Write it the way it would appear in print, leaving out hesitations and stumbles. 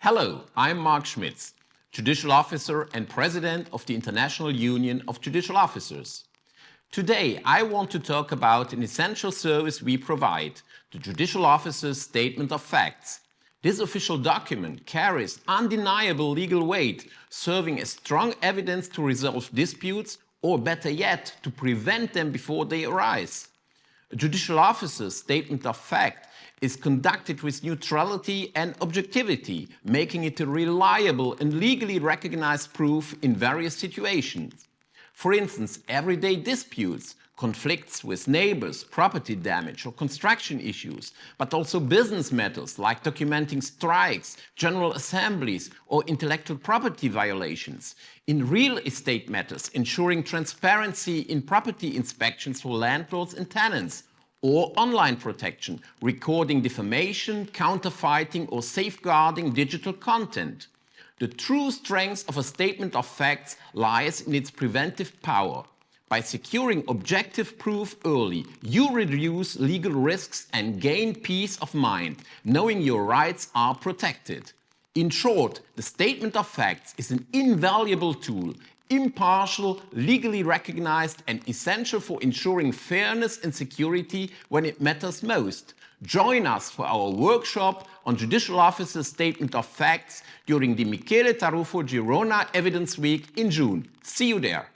Hello, I'm Mark Schmitz, Judicial Officer and President of the International Union of Judicial Officers. Today, I want to talk about an essential service we provide, the Judicial Officer's Statement of Facts. This official document carries undeniable legal weight, serving as strong evidence to resolve disputes, or better yet, to prevent them before they arise. A judicial officer's statement of fact is conducted with neutrality and objectivity, making it a reliable and legally recognized proof in various situations. For instance, everyday disputes, conflicts with neighbors, property damage or construction issues, but also business matters like documenting strikes, general assemblies or intellectual property violations. In real estate matters, ensuring transparency in property inspections for landlords and tenants, or online protection, recording defamation, counterfeiting or safeguarding digital content. The true strength of a statement of facts lies in its preventive power. By securing objective proof early, you reduce legal risks and gain peace of mind, knowing your rights are protected. In short, the statement of facts is an invaluable tool, impartial, legally recognized and essential for ensuring fairness and security when it matters most. Join us for our workshop on Judicial Officer's Statement of Facts during the Michele Taruffo Girona Evidence Week in June. See you there.